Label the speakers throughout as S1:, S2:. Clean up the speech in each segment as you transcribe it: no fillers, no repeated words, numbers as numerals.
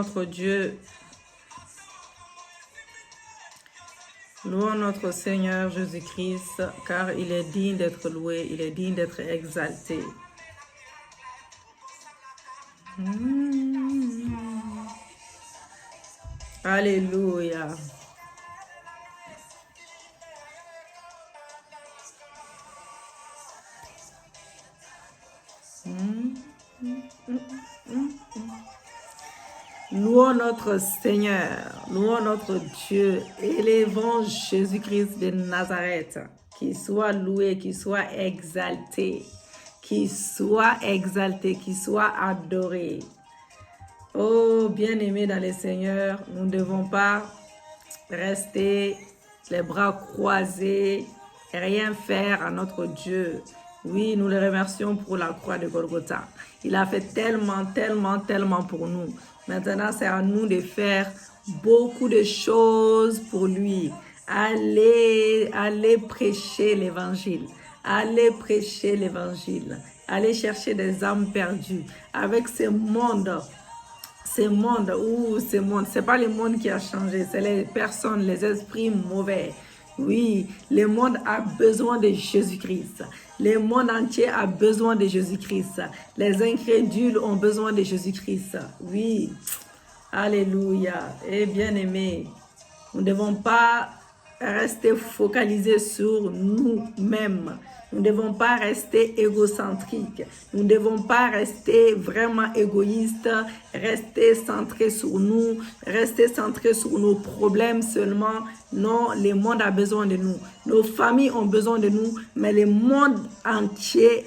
S1: notre Dieu. Louons notre Seigneur Jésus-Christ, car il est digne d'être loué, il est digne d'être exalté. Alléluia. Louons notre Seigneur, louons notre Dieu, élevons Jésus-Christ de Nazareth, qu'il soit loué, qu'il soit exalté, qu'il soit adoré. Oh, bien-aimés dans le Seigneur, nous ne devons pas rester les bras croisés et rien faire à notre Dieu. Oui, nous le remercions pour la croix de Golgotha. Il a fait tellement pour nous. Maintenant, c'est à nous de faire beaucoup de choses pour lui. Allez prêcher l'évangile. Allez prêcher l'évangile. Allez chercher des âmes perdues. Avec ce monde, c'est pas le monde qui a changé, c'est les personnes, les esprits mauvais. Oui, le monde a besoin de Jésus-Christ. Le monde entier a besoin de Jésus-Christ. Les incrédules ont besoin de Jésus-Christ. Oui, alléluia. Et bien-aimés, nous ne devons pas rester focalisés sur nous-mêmes. Nous ne devons pas rester égocentriques. Nous ne devons pas rester vraiment égoïstes, rester centrés sur nous, rester centrés sur nos problèmes seulement. Non, le monde a besoin de nous. Nos familles ont besoin de nous, mais le monde entier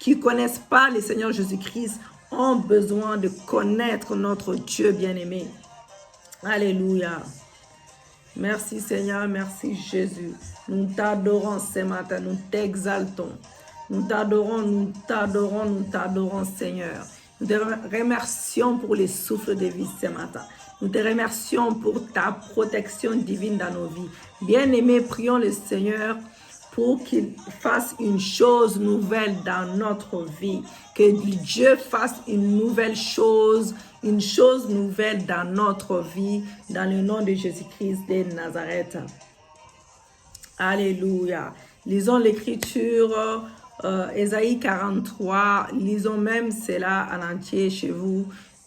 S1: qui ne connaissent pas le Seigneur Jésus-Christ ont besoin de connaître notre Dieu bien-aimé. Alléluia. Merci Seigneur, merci Jésus. Nous t'adorons ce matin, nous t'exaltons. Nous t'adorons Seigneur. Nous te remercions pour les souffles de vie ce matin. Nous te remercions pour ta protection divine dans nos vies. Bien-aimés, prions le Seigneur pour qu'il fasse une chose nouvelle dans notre vie. Que Dieu fasse une nouvelle chose, une chose nouvelle dans notre vie, dans le nom de Jésus-Christ de Nazareth. Alléluia. Lisons l'écriture, Ésaïe 43, lisons même cela en entier chez vous.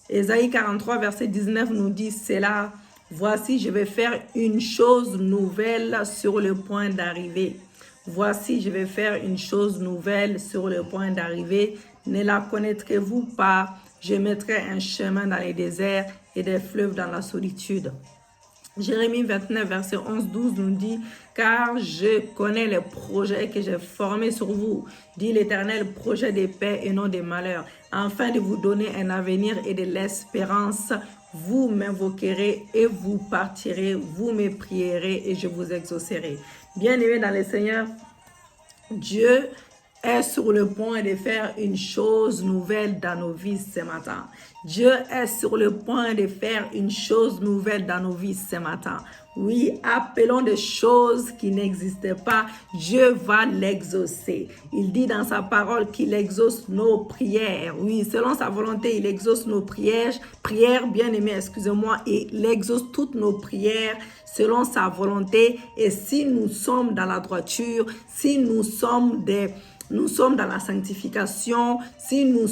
S1: Ésaïe 43, verset 19 nous dit cela. Voici, je vais faire une chose nouvelle sur le point d'arriver. Voici, je vais faire une chose nouvelle sur le point d'arriver. Ne la connaîtrez-vous pas? Je mettrai un chemin dans les déserts et des fleuves dans la solitude. Jérémie 29, verset 11-12 nous dit « Car je connais les projets que j'ai formés sur vous, dit l'Éternel, projet de paix et non de malheur, afin de vous donner un avenir et de l'espérance. Vous m'invoquerez et vous partirez, vous me prierez et je vous exaucerai. » Bien-aimés dans le Seigneur, Dieu est sur le point de faire une chose nouvelle dans nos vies ce matin. Dieu est sur le point de faire une chose nouvelle dans nos vies ce matin. Oui, appelons des choses qui n'existaient pas. Dieu va l'exaucer. Il dit dans sa parole qu'il exauce nos prières. Oui, selon sa volonté, il exauce nos prières. Prières, bien-aimées, excusez-moi, et il exauce toutes nos prières selon sa volonté. Et si nous sommes dans la droiture, si nous sommes dans la sanctification, si nous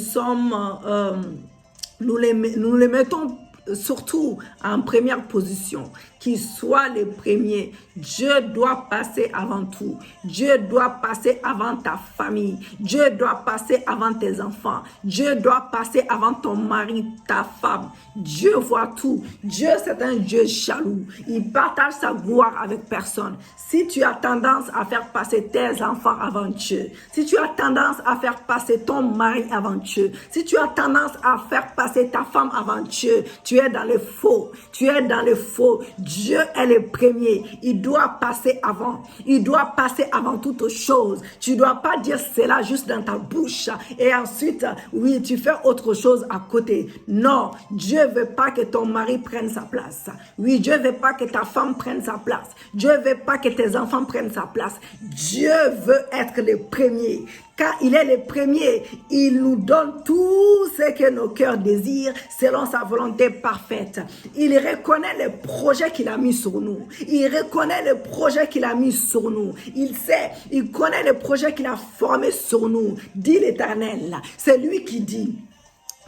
S1: les mettons surtout en première position, qu'il soit le premier. Dieu doit passer avant tout. Dieu doit passer avant ta famille. Dieu doit passer avant tes enfants. Dieu doit passer avant ton mari, ta femme. Dieu voit tout. Dieu, c'est un Dieu jaloux. Il partage sa gloire avec personne. Si tu as tendance à faire passer tes enfants avant Dieu, si tu as tendance à faire passer ton mari avant Dieu, si tu as tendance à faire passer ta femme avant Dieu, tu es dans le faux. Tu es dans le faux. Dieu est le premier. Il doit passer avant. Il doit passer avant toute chose. Tu ne dois pas dire cela juste dans ta bouche et ensuite, oui, tu fais autre chose à côté. Non, Dieu ne veut pas que ton mari prenne sa place. Oui, Dieu ne veut pas que ta femme prenne sa place. Dieu ne veut pas que tes enfants prennent sa place. Dieu veut être le premier. Car il est le premier, il nous donne tout ce que nos cœurs désirent selon sa volonté parfaite. Il reconnaît les projets qu'il a mis sur nous. Il reconnaît les projets qu'il a mis sur nous. Il sait, il connaît les projets qu'il a formés sur nous, dit l'Éternel. C'est lui qui dit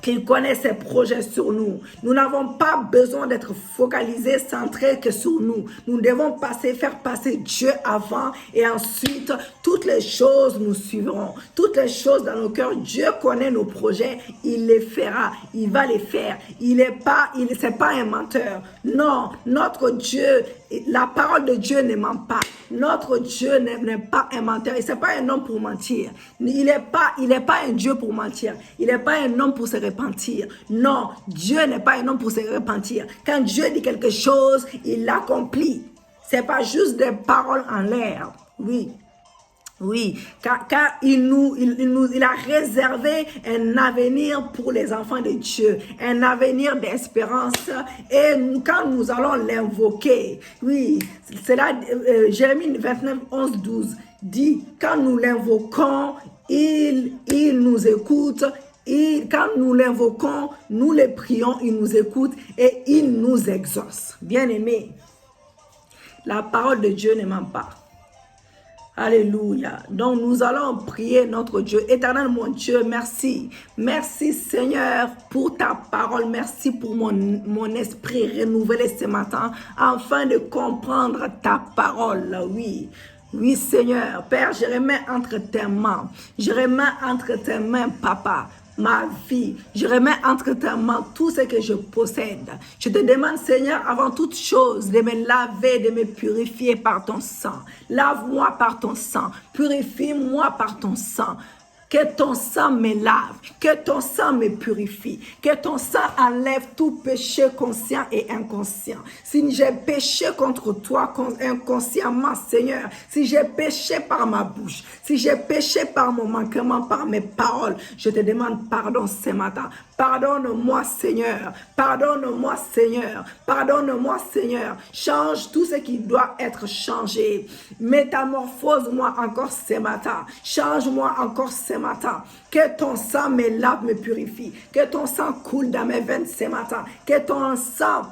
S1: qu'il connaît ses projets sur nous. Nous n'avons pas besoin d'être focalisés, centrés que sur nous. Nous devons faire passer Dieu avant et ensuite toutes les choses nous suivront. Toutes les choses dans nos cœurs, Dieu connaît nos projets, il les fera, il va les faire. C'est pas un menteur. Non, notre Dieu, la parole de Dieu ne ment pas. Notre Dieu n'est pas un menteur. Il n'est pas un homme pour mentir. Il n'est pas un Dieu pour mentir. Il n'est pas un homme pour se repentir. Non, Dieu n'est pas un homme pour se repentir. Quand Dieu dit quelque chose, il l'accomplit. Ce n'est pas juste des paroles en l'air. Oui. Oui, car il a réservé un avenir pour les enfants de Dieu, un avenir d'espérance. Et quand nous allons l'invoquer, oui, c'est là, Jérémie 29, 11, 12 dit, quand nous l'invoquons, il nous écoute. Et quand nous l'invoquons, nous les prions, il nous écoute et il nous exauce. Bien-aimés, la parole de Dieu ne ment pas. Alléluia. Donc nous allons prier notre Dieu. Éternel mon Dieu, merci. Merci Seigneur pour ta parole. Merci pour mon esprit renouvelé ce matin afin de comprendre ta parole. Oui. Oui Seigneur. Père, je remets entre tes mains. Je remets entre tes mains, Papa, ma vie. Je remets entre tes mains tout ce que je possède. Je te demande, Seigneur, avant toute chose, de me laver, de me purifier par ton sang. Lave-moi par ton sang. Purifie-moi par ton sang. Que ton sang me lave, que ton sang me purifie, que ton sang enlève tout péché conscient et inconscient. Si j'ai péché contre toi inconsciemment, Seigneur, si j'ai péché par ma bouche, si j'ai péché par mon manquement, par mes paroles, je te demande pardon ce matin. Pardonne-moi, Seigneur. Pardonne-moi, Seigneur. Pardonne-moi, Seigneur. Change tout ce qui doit être changé. Métamorphose-moi encore ce matin. Change-moi encore ce matin. Que ton sang me lave, me purifie. Que ton sang coule dans mes veines ce matin. Que ton sang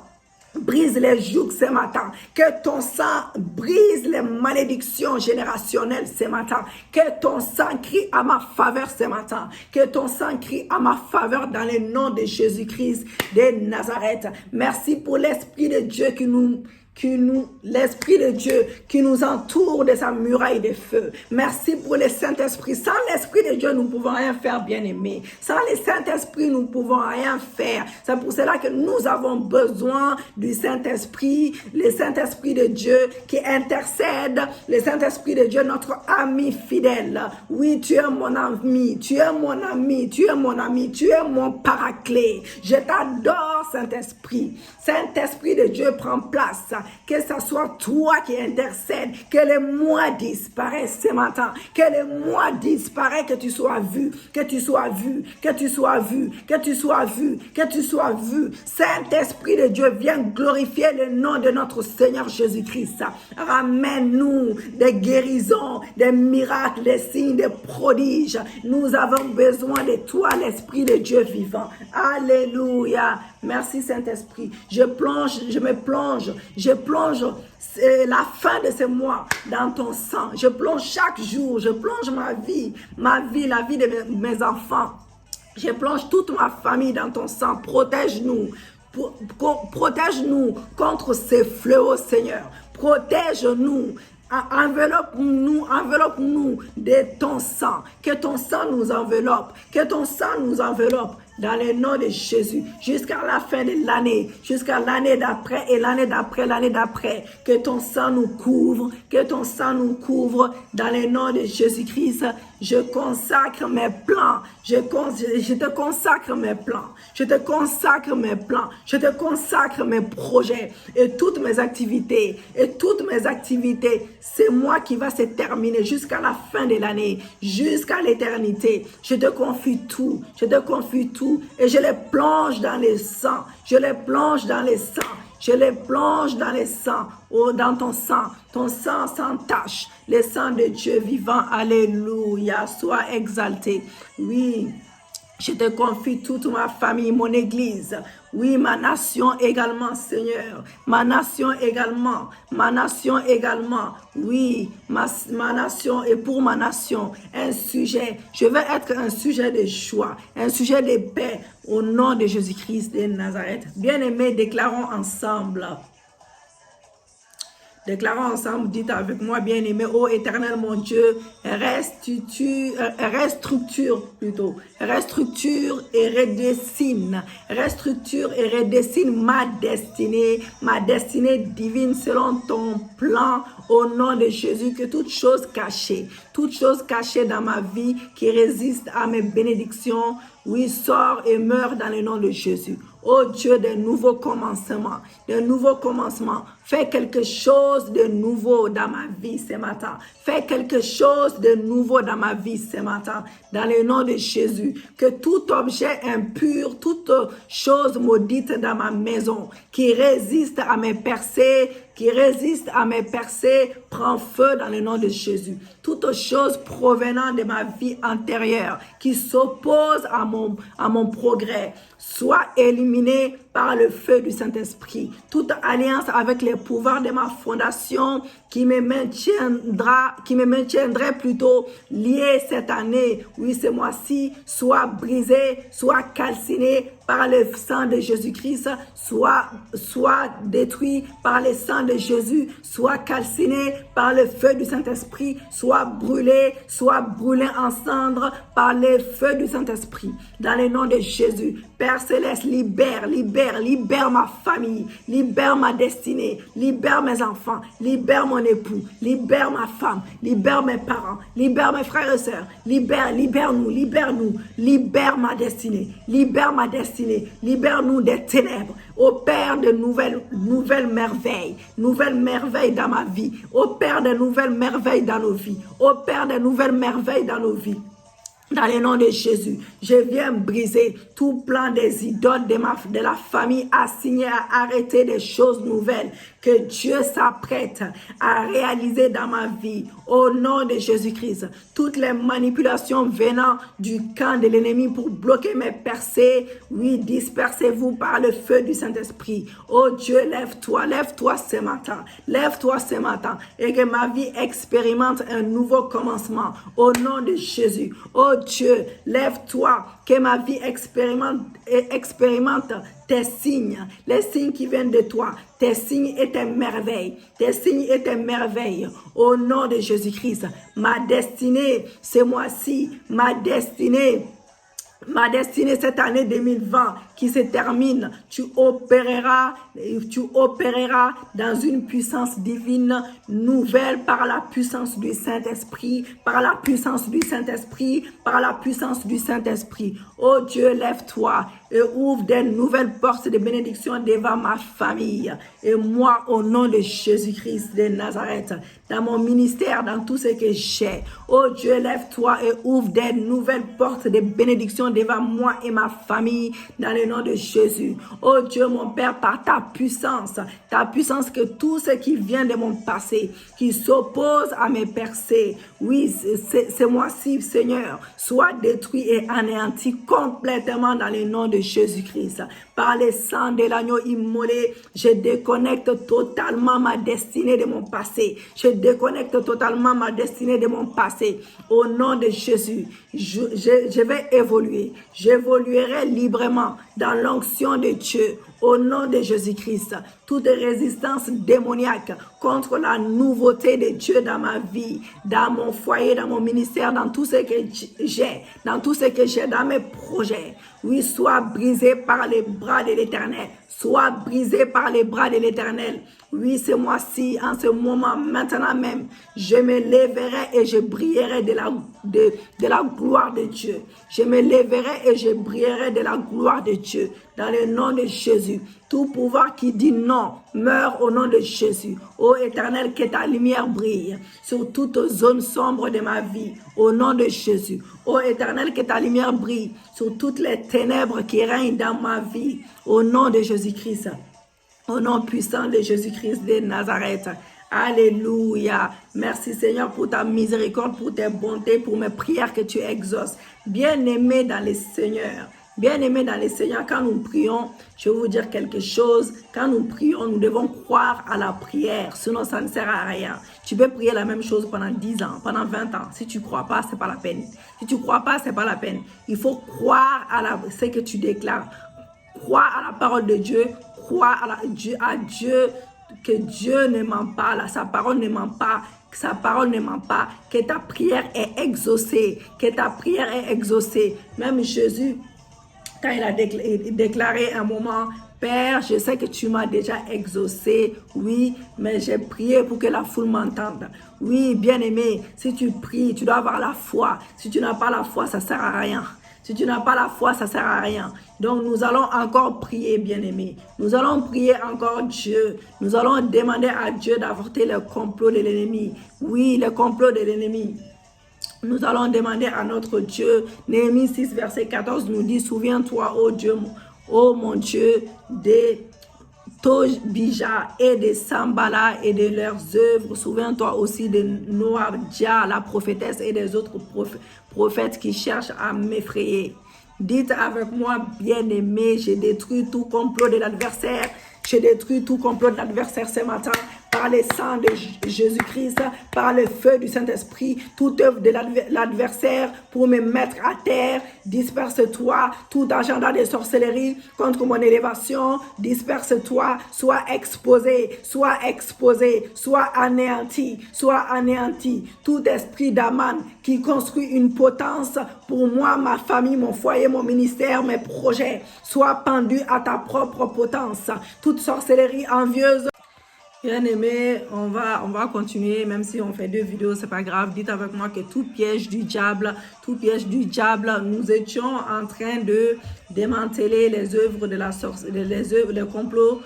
S1: brise les jougs ce matin. Que ton sang brise les malédictions générationnelles ce matin. Que ton sang crie à ma faveur ce matin. Que ton sang crie à ma faveur dans le nom de Jésus-Christ de Nazareth. Merci pour l'Esprit de Dieu l'Esprit de Dieu qui nous entoure de sa muraille de feu. Merci pour le Saint-Esprit. Sans l'Esprit de Dieu, nous ne pouvons rien faire, bien-aimés. Sans le Saint-Esprit, nous ne pouvons rien faire. C'est pour cela que nous avons besoin du Saint-Esprit, le Saint-Esprit de Dieu qui intercède, le Saint-Esprit de Dieu, notre ami fidèle. Oui, tu es mon ami, tu es mon ami, tu es mon ami, tu es mon paraclet. Je t'adore, Saint-Esprit. Saint-Esprit de Dieu, prend place. Que ce soit toi qui intercède, que les moi disparaissent ce matin, que les moi disparaissent, que tu sois vu, que tu sois vu, que tu sois vu, que tu sois vu, que tu sois vu. Saint-Esprit de Dieu, viens glorifier le nom de notre Seigneur Jésus-Christ. Ramène-nous des guérisons, des miracles, des signes, des prodiges. Nous avons besoin de toi, l'Esprit de Dieu vivant. Alléluia. Merci Saint-Esprit. Je me plonge la fin de ce mois dans ton sang. Je plonge chaque jour, je plonge ma vie, la vie de mes enfants. Je plonge toute ma famille dans ton sang. Protège-nous. Protège-nous contre ces fléaux, Seigneur. Protège-nous. Enveloppe-nous de ton sang. Que ton sang nous enveloppe. Que ton sang nous enveloppe. Dans le nom de Jésus, jusqu'à la fin de l'année, jusqu'à l'année d'après et l'année d'après, que ton sang nous couvre, que ton sang nous couvre, dans le nom de Jésus-Christ. Je consacre mes plans, je te consacre mes plans, je te consacre mes plans, je te consacre mes projets et toutes mes activités, c'est moi qui va se terminer jusqu'à la fin de l'année, jusqu'à l'éternité. Je te confie tout et je les plonge dans le sang, Je les plonge dans les sangs, dans ton sang sans tache, le sang de Dieu vivant. Alléluia, sois exalté. Oui. Je te confie toute ma famille, mon église. Oui, ma nation également, Seigneur. Ma nation également. Ma nation également. Oui, ma nation et pour ma nation, un sujet. Je veux être un sujet de joie, un sujet de paix au nom de Jésus-Christ de Nazareth. Bien-aimés, déclarons ensemble. Déclarons ensemble, dites avec moi, bien-aimé, ô Éternel mon Dieu, restructure et redessine ma destinée divine selon ton plan, au nom de Jésus, que toute chose cachée dans ma vie qui résiste à mes bénédictions, oui, sort et meurt dans le nom de Jésus. Oh Dieu, de nouveaux commencements, fais quelque chose de nouveau dans ma vie ce matin. Fais quelque chose de nouveau dans ma vie ce matin, dans le nom de Jésus. Que tout objet impur, toute chose maudite dans ma maison, qui résiste à mes percées, prend feu dans le nom de Jésus. Toute chose provenant de ma vie antérieure qui s'oppose à mon progrès, soit éliminée par le feu du Saint-Esprit. Toute alliance avec les pouvoirs de ma fondation qui me maintiendrait plutôt lié cette année, oui, ce mois-ci, soit brisée, soit calcinée par le sang de Jésus-Christ, soit détruit par le sang de Jésus, soit calciné par le feu du Saint-Esprit, soit brûlé en cendres par le feu du Saint-Esprit. Dans le nom de Jésus, Père Céleste, libère ma famille, libère ma destinée, libère mes enfants, libère mon époux, libère ma femme, libère mes parents, libère mes frères et sœurs, libère-nous, libère ma destinée, libère-nous des ténèbres, opère de nouvelles merveilles dans ma vie, opère de nouvelles merveilles dans nos vies, opère de nouvelles merveilles dans nos vies. Dans le nom de Jésus, je viens briser tout plan des idoles de la famille assigné à arrêter des choses nouvelles que Dieu s'apprête à réaliser dans ma vie. Au nom de Jésus-Christ, toutes les manipulations venant du camp de l'ennemi pour bloquer mes percées, oui, dispersez-vous par le feu du Saint-Esprit. Oh Dieu, lève-toi ce matin, et que ma vie expérimente un nouveau commencement. Au nom de Jésus, oh Dieu, lève-toi, que ma vie expérimente tes signes, les signes qui viennent de toi, tes signes et tes merveilles, au nom de Jésus-Christ. Ma destinée, ce mois-ci, ma destinée cette année 2020 qui se termine, tu opéreras dans une puissance divine nouvelle par la puissance du Saint-Esprit, Oh Dieu, lève-toi et ouvre des nouvelles portes de bénédiction devant ma famille et moi au nom de Jésus-Christ de Nazareth, dans mon ministère, dans tout ce que j'ai. Oh Dieu, lève-toi et ouvre des nouvelles portes de bénédiction devant moi et ma famille dans le nom de Jésus. Oh Dieu, mon Père, par ta puissance que tout ce qui vient de mon passé, qui s'oppose à mes percées, oui, c'est moi-ci, Seigneur, soit détruit et anéanti complètement dans le nom de Jésus-Christ. Par le sang de l'agneau immolé, je déconnecte totalement ma destinée de mon passé. Au nom de Jésus, je vais évoluer. J'évoluerai librement dans l'onction de Dieu. Au nom de Jésus-Christ, toute résistance démoniaque contre la nouveauté de Dieu dans ma vie, dans mon foyer, dans mon ministère, dans tout ce que j'ai, dans mes projets, oui, soit brisé par les bras de l'Éternel. Oui, ce mois-ci, en ce moment, maintenant même, je me lèverai et je brillerai de la gloire de Dieu. Dans le nom de Jésus, tout pouvoir qui dit non meurt au nom de Jésus. Ô Éternel, que ta lumière brille sur toute zone sombre de ma vie, au nom de Jésus. Ô Éternel, que ta lumière brille sur toutes les ténèbres qui règnent dans ma vie, au nom de Jésus-Christ. Au nom puissant de Jésus-Christ de Nazareth. Alléluia. Merci Seigneur pour ta miséricorde, pour tes bontés, pour mes prières que tu exauces. Bien-aimé dans le Seigneur. Bien-aimés dans le Seigneur, quand nous prions, je vais vous dire quelque chose. Quand nous prions, nous devons croire à la prière. Sinon, ça ne sert à rien. Tu peux prier la même chose pendant 10 ans, pendant 20 ans. Si tu ne crois pas, ce n'est pas la peine. Si tu ne crois pas, ce n'est pas la peine. Il faut croire à ce que tu déclares. Croire à la parole de Dieu. Croire à Dieu, que Dieu ne ment pas. Là, sa parole ne ment pas. Sa parole ne ment pas. Que ta prière est exaucée. Que ta prière est exaucée. Même Jésus, quand il a déclaré un moment, Père, je sais que tu m'as déjà exaucé, oui, mais j'ai prié pour que la foule m'entende. Oui, bien-aimé, si tu pries, tu dois avoir la foi. Si tu n'as pas la foi, ça ne sert à rien. Si tu n'as pas la foi, ça ne sert à rien. Donc, nous allons encore prier, bien-aimés. Nous allons prier encore Dieu. Nous allons demander à Dieu d'avorter le complot de l'ennemi. Oui, le complot de l'ennemi. Nous allons demander à notre Dieu. Néhémie 6, verset 14 nous dit, souviens-toi, ô Dieu, ô mon Dieu, des Tobija et de Sambala et de leurs œuvres. Souviens-toi aussi de Noabdia, la prophétesse, et des autres prophètes qui cherchent à m'effrayer. Dites avec moi, bien-aimé, j'ai détruit tout complot de l'adversaire. J'ai détruit tout complot de l'adversaire ce matin par le sang de Jésus-Christ, par le feu du Saint-Esprit, toute œuvre de l'adversaire pour me mettre à terre. Disperse-toi, tout agenda de sorcellerie contre mon élévation. Disperse-toi, sois exposé, sois exposé, sois anéanti, sois anéanti. Tout esprit d'Aman qui construit une potence pour moi, ma famille, mon foyer, mon ministère, mes projets, sois pendu à ta propre potence. Toute sorcellerie envieuse. Bien-aimés, on va continuer, même si on fait 2 vidéos, c'est pas grave. Dites avec moi que tout piège du diable, nous étions en train de démanteler les œuvres de la sorcellerie, les complots,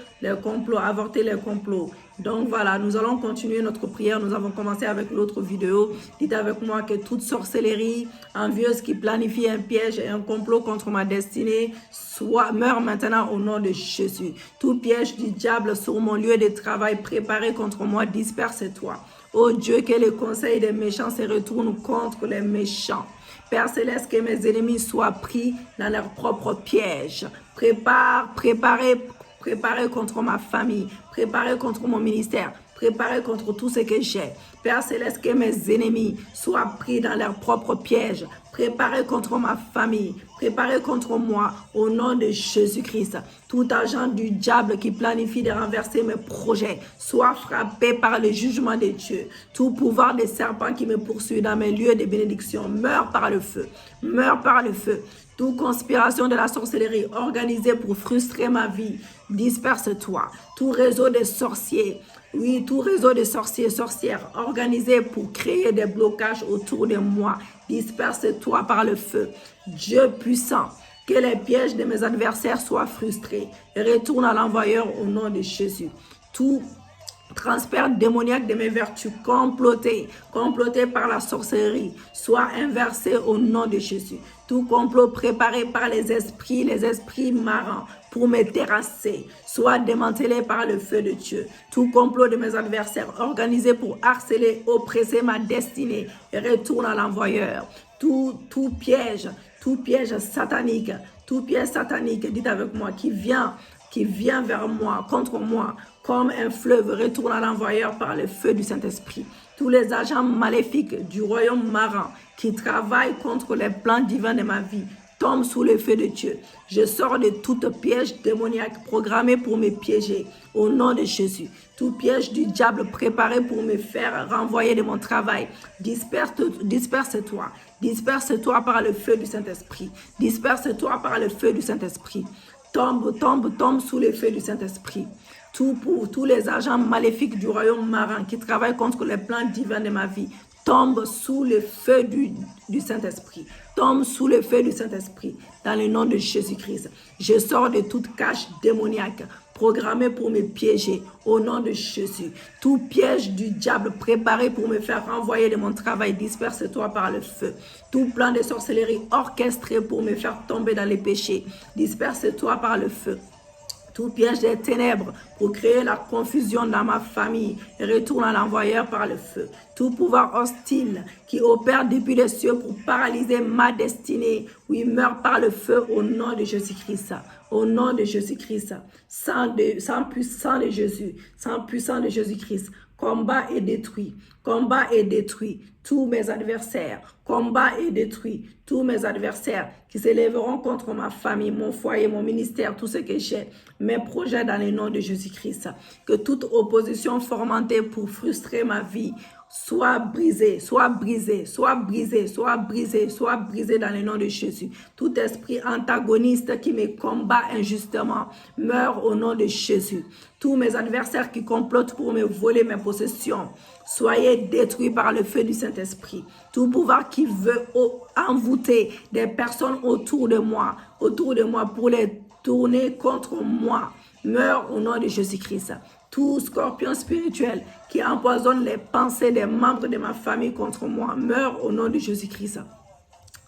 S1: avorter les complots. Donc voilà, nous allons continuer notre prière. Nous avons commencé avec l'autre vidéo. Dites avec moi que toute sorcellerie envieuse qui planifie un piège et un complot contre ma destinée meurt maintenant au nom de Jésus. Tout piège du diable sur mon lieu de travail préparé contre moi, disperse-toi. Oh Dieu, que les conseils des méchants se retournent contre les méchants. Père Céleste, que mes ennemis soient pris dans leur propre piège. Préparez contre ma famille, préparez contre mon ministère, préparez contre tout ce que j'ai. Père Céleste, que mes ennemis soient pris dans leur propre piège. Préparez contre ma famille, préparez contre moi, au nom de Jésus-Christ. Tout agent du diable qui planifie de renverser mes projets soit frappé par le jugement de Dieu. Tout pouvoir des serpents qui me poursuit dans mes lieux de bénédiction meurt par le feu, meurt par le feu. Toute conspiration de la sorcellerie organisée pour frustrer ma vie, disperse-toi. Tout réseau de sorciers, oui, tout réseau de sorciers, sorcières organisé pour créer des blocages autour de moi, disperse-toi par le feu. Dieu puissant, que les pièges de mes adversaires soient frustrés et retourne à l'envoyeur au nom de Jésus. Tout transfert démoniaque de mes vertus comploté par la sorcellerie, soit inversé au nom de Jésus. Tout complot préparé par les esprits marrants pour me terrasser, soit démantelé par le feu de Dieu. Tout complot de mes adversaires organisé pour harceler, oppresser ma destinée et retourne à l'envoyeur. Tout piège satanique, dites avec moi, qui vient vers moi, contre moi, comme un fleuve, retourne à l'envoyeur par le feu du Saint-Esprit. Tous les agents maléfiques du royaume marin qui travaillent contre les plans divins de ma vie tombent sous le feu de Dieu. Je sors de toute piège démoniaque programmé pour me piéger au nom de Jésus. Tout piège du diable préparé pour me faire renvoyer de mon travail, disperse-toi. Disperse-toi par le feu du Saint-Esprit. Disperse-toi par le feu du Saint-Esprit. Tombe sous le feu du Saint-Esprit. Pour tous les agents maléfiques du royaume marin qui travaillent contre les plans divins de ma vie, tombe sous le feu du Saint-Esprit. Tombe sous le feu du Saint-Esprit. Dans le nom de Jésus-Christ. Je sors de toute cache démoniaque programmée pour me piéger au nom de Jésus. Tout piège du diable préparé pour me faire renvoyer de mon travail, disperse-toi par le feu. Tout plan de sorcellerie orchestré pour me faire tomber dans les péchés, disperse-toi par le feu. Tout piège des ténèbres pour créer la confusion dans ma famille retourne à l'envoyeur par le feu. Tout pouvoir hostile qui opère depuis les cieux pour paralyser ma destinée, oui, meurt par le feu au nom de Jésus-Christ. Au nom de Jésus-Christ, sans puissant de Jésus, sans puissant de Jésus-Christ. Combat est détruit, combat est détruit. Tous mes adversaires, combat est détruit. Tous mes adversaires qui s'élèveront contre ma famille, mon foyer, mon ministère, tout ce que j'ai, mes projets dans le nom de Jésus-Christ. Que toute opposition fomentée pour frustrer ma vie soit brisée, soit brisée, soit brisée, soit brisée, soit brisée dans le nom de Jésus. Tout esprit antagoniste qui me combat injustement meurt au nom de Jésus. Tous mes adversaires qui complotent pour me voler mes possessions, soyez détruits par le feu du Saint-Esprit. Tout pouvoir qui veut envoûter des personnes autour de moi pour les tourner contre moi, meurt au nom de Jésus-Christ. Tout scorpion spirituel qui empoisonne les pensées des membres de ma famille contre moi meurt au nom de Jésus-Christ.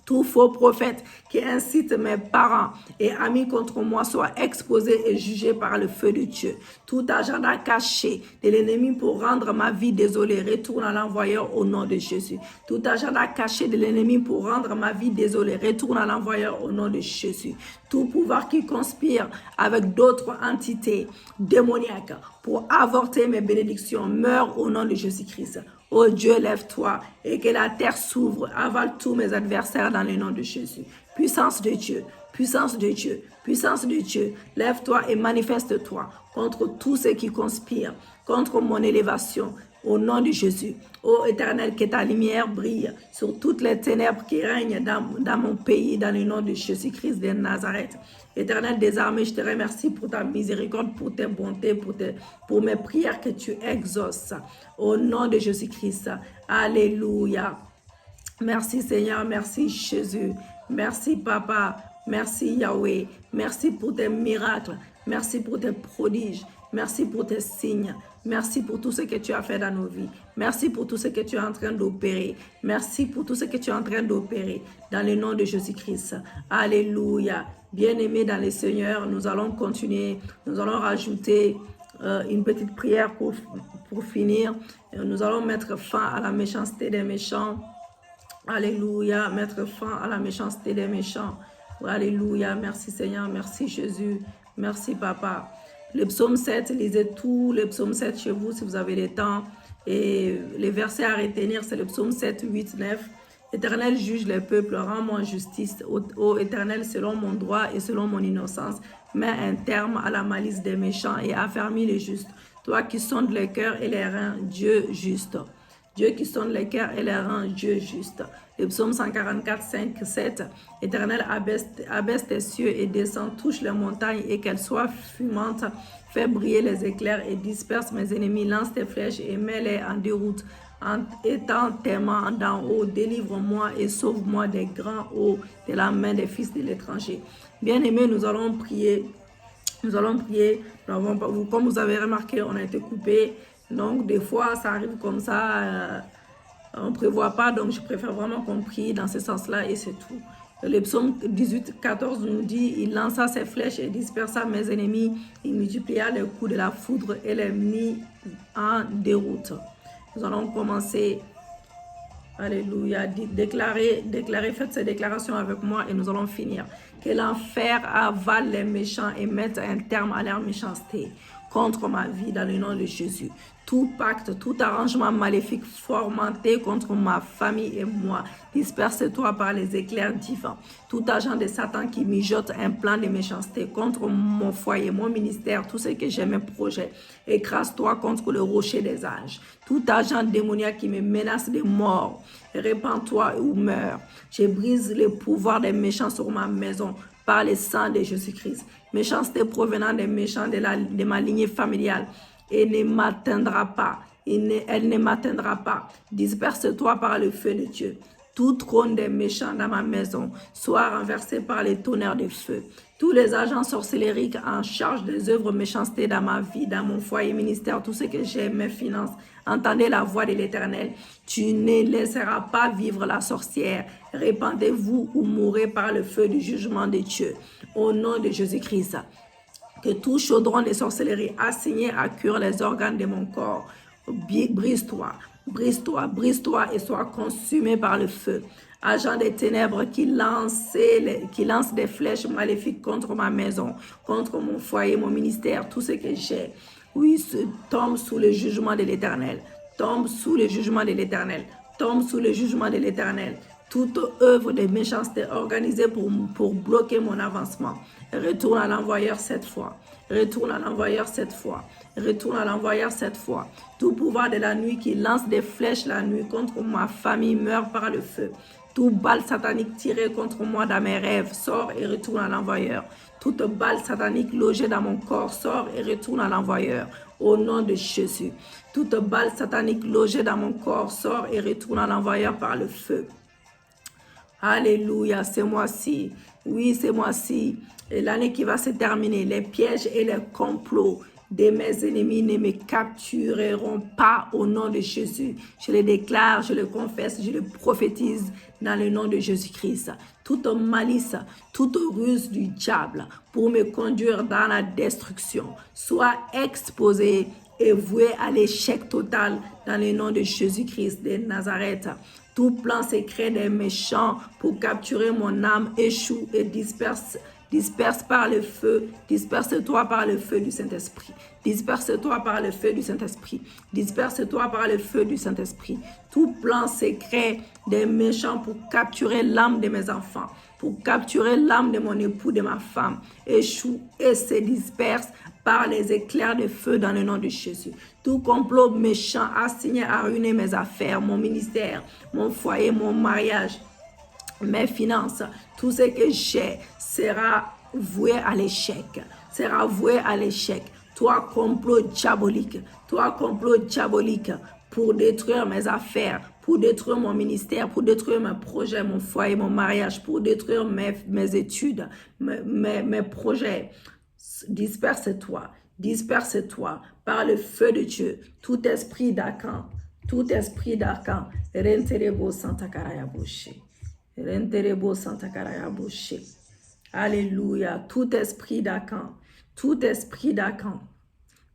S1: Tout faux prophète qui incite mes parents et amis contre moi soit exposé et jugé par le feu de Dieu. Tout agenda caché de l'ennemi pour rendre ma vie désolée retourne à l'envoyeur au nom de Jésus. Tout agenda caché de l'ennemi pour rendre ma vie désolée retourne à l'envoyeur au nom de Jésus. Tout pouvoir qui conspire avec d'autres entités démoniaques pour avorter mes bénédictions meurt au nom de Jésus-Christ. Oh Dieu, lève-toi et que la terre s'ouvre, avale tous mes adversaires dans le nom de Jésus. Puissance de Dieu, puissance de Dieu, puissance de Dieu, lève-toi et manifeste-toi contre tous ceux qui conspirent, contre mon élévation, au nom de Jésus. Ô Éternel, que ta lumière brille sur toutes les ténèbres qui règnent dans mon pays, dans le nom de Jésus-Christ de Nazareth. Éternel des armées, je te remercie pour ta miséricorde, pour tes bontés, pour mes prières que tu exauces. Au nom de Jésus-Christ. Alléluia. Merci Seigneur, merci Jésus. Merci Papa, merci Yahweh. Merci pour tes miracles, merci pour tes prodiges, merci pour tes signes. Merci pour tout ce que tu as fait dans nos vies. Merci pour tout ce que tu es en train d'opérer. Merci pour tout ce que tu es en train d'opérer dans le nom de Jésus-Christ. Alléluia. Bien-aimés dans le Seigneur, nous allons continuer. Nous allons rajouter une petite prière pour finir. Nous allons mettre fin à la méchanceté des méchants. Alléluia. Mettre fin à la méchanceté des méchants. Alléluia. Merci Seigneur. Merci Jésus. Merci Papa. Le psaume 7, lisez tout le psaume 7 chez vous si vous avez le temps. Et les versets à retenir, c'est le psaume 7, 8, 9. Éternel, juge les peuples, rends-moi justice. Ô Éternel, selon mon droit et selon mon innocence, mets un terme à la malice des méchants et affermis les justes. Toi qui sondes les cœurs et les reins, Dieu juste. Dieu qui sonde les cœurs et les reins, Dieu juste. Le psaume 144, 5, 7. Éternel, abaisse tes cieux et descends, touche les montagnes et qu'elles soient fumantes. Fais briller les éclairs et disperse mes ennemis. Lance tes flèches et mets-les en déroute. En étends tes mains d'en haut, délivre-moi et sauve-moi des grands hauts de la main des fils de l'étranger. Bien-aimés, nous allons prier. Nous allons prier. Comme vous avez remarqué, on a été coupé. Donc, des fois, ça arrive comme ça. On ne prévoit pas. Donc, je préfère vraiment qu'on prie dans ce sens-là et c'est tout. Le psaume 18, 14 nous dit, il lança ses flèches et dispersa mes ennemis. Il multiplia les coups de la foudre et les mit en déroute. Nous allons commencer. Alléluia. Déclarez, faites ces déclarations avec moi et nous allons finir. Que l'enfer avale les méchants et mette un terme à leur méchanceté contre ma vie dans le nom de Jésus. Tout pacte, tout arrangement maléfique fomenté contre ma famille et moi, disperse-toi par les éclairs divins. Tout agent de Satan qui mijote un plan de méchanceté contre mon foyer, mon ministère, tout ce que j'ai, mes projets, écrase-toi contre le rocher des âges. Tout agent démoniaque qui me menace de mort, répands-toi ou meurs. Je brise le pouvoir des méchants sur ma maison par le sang de Jésus-Christ. Méchanceté provenant des méchants de ma lignée familiale. Et ne m'atteindra pas. Elle ne m'atteindra pas. Disperse-toi par le feu de Dieu. Tout trône des méchants dans ma maison soit renversé par les tonnerres de feu. Tous les agents sorcellériques en charge des œuvres méchanceté dans ma vie, dans mon foyer, ministère, tout ce que j'ai, mes finances, entendez la voix de l'Éternel. Tu ne laisseras pas vivre la sorcière. Répandez-vous ou mourrez par le feu du jugement de Dieu. Au nom de Jésus-Christ. Que tout chaudron de sorcellerie assigné à cuire les organes de mon corps, brise-toi, brise-toi, brise-toi et sois consumé par le feu. Agent des ténèbres qui lance des flèches maléfiques contre ma maison, contre mon foyer, mon ministère, tout ce que j'ai. Oui, tombe sous le jugement de l'Éternel. Tombe sous le jugement de l'Éternel. Tombe sous le jugement de l'Éternel. Toute œuvre de méchanceté organisée pour bloquer mon avancement. Retourne à l'envoyeur cette fois. Retourne à l'envoyeur cette fois. Retourne à l'envoyeur cette fois. Tout pouvoir de la nuit qui lance des flèches la nuit contre ma famille meurt par le feu. Tout balle satanique tirée contre moi dans mes rêves sort et retourne à l'envoyeur. Toute balle satanique logée dans mon corps sort et retourne à l'envoyeur. Au nom de Jésus. Toute balle satanique logée dans mon corps sort et retourne à l'envoyeur par le feu. Alléluia, c'est moi-ci. Oui, c'est moi-ci. Et l'année qui va se terminer, les pièges et les complots de mes ennemis ne me captureront pas au nom de Jésus. Je le déclare, je le confesse, je le prophétise dans le nom de Jésus-Christ. Toute malice, toute ruse du diable pour me conduire dans la destruction soit exposée et vouée à l'échec total dans le nom de Jésus-Christ de Nazareth. Tout plan secret des méchants pour capturer mon âme échoue et disperse par le feu, disperse-toi par le feu du Saint-Esprit. Disperse-toi par le feu du Saint-Esprit. Disperse-toi par le feu du Saint-Esprit. Tout plan secret des méchants pour capturer l'âme de mes enfants, pour capturer l'âme de mon époux, de ma femme, échoue et se disperse par les éclairs de feu dans le nom de Jésus. Tout complot méchant assigné à ruiner mes affaires, mon ministère, mon foyer, mon mariage, mes finances, tout ce que j'ai sera voué à l'échec, sera voué à l'échec. Toi, complot diabolique pour détruire mes affaires, pour détruire mon ministère, pour détruire mes projets, mon foyer, mon mariage, pour détruire mes études, mes projets. Disperse-toi par le feu de Dieu. Tout esprit d'Akan, renterebo Santa Karayaboshe. Renterebo Santa Karayaboshe. Alléluia. Tout esprit d'Akan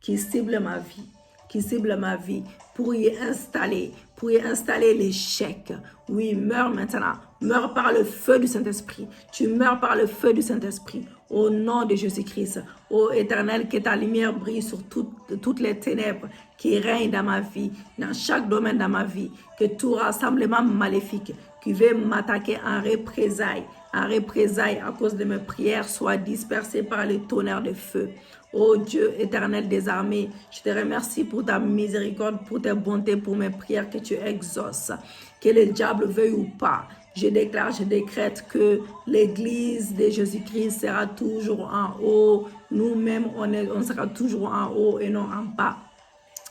S1: qui cible ma vie pour y installer l'échec. Oui, meurs maintenant. Meurs par le feu du Saint-Esprit. Tu meurs par le feu du Saint-Esprit. Au nom de Jésus-Christ. Ô Éternel, que ta lumière brille sur toutes les ténèbres qui règnent dans ma vie, dans chaque domaine de ma vie. Que tout rassemblement maléfique qui veut m'attaquer en représailles à cause de mes prières soit dispersé par le tonnerre de feu. Ô Dieu éternel des armées, je te remercie pour ta miséricorde, pour tes bontés, pour mes prières que tu exauces. Que le diable veuille ou pas, je déclare, je décrète que l'église de Jésus-Christ sera toujours en haut. Nous-mêmes, on sera toujours en haut et non en bas.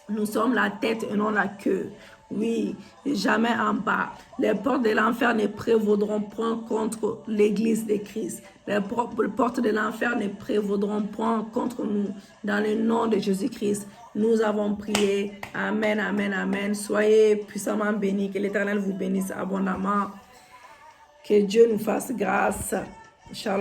S1: Nous sommes la tête et non la queue. Oui, jamais en bas. Les portes de l'enfer ne prévaudront point contre l'église de Christ. Les portes de l'enfer ne prévaudront point contre nous. Dans le nom de Jésus-Christ, nous avons prié. Amen, amen, amen. Soyez puissamment bénis. Que l'Éternel vous bénisse abondamment. Que Dieu nous fasse grâce. Shalom.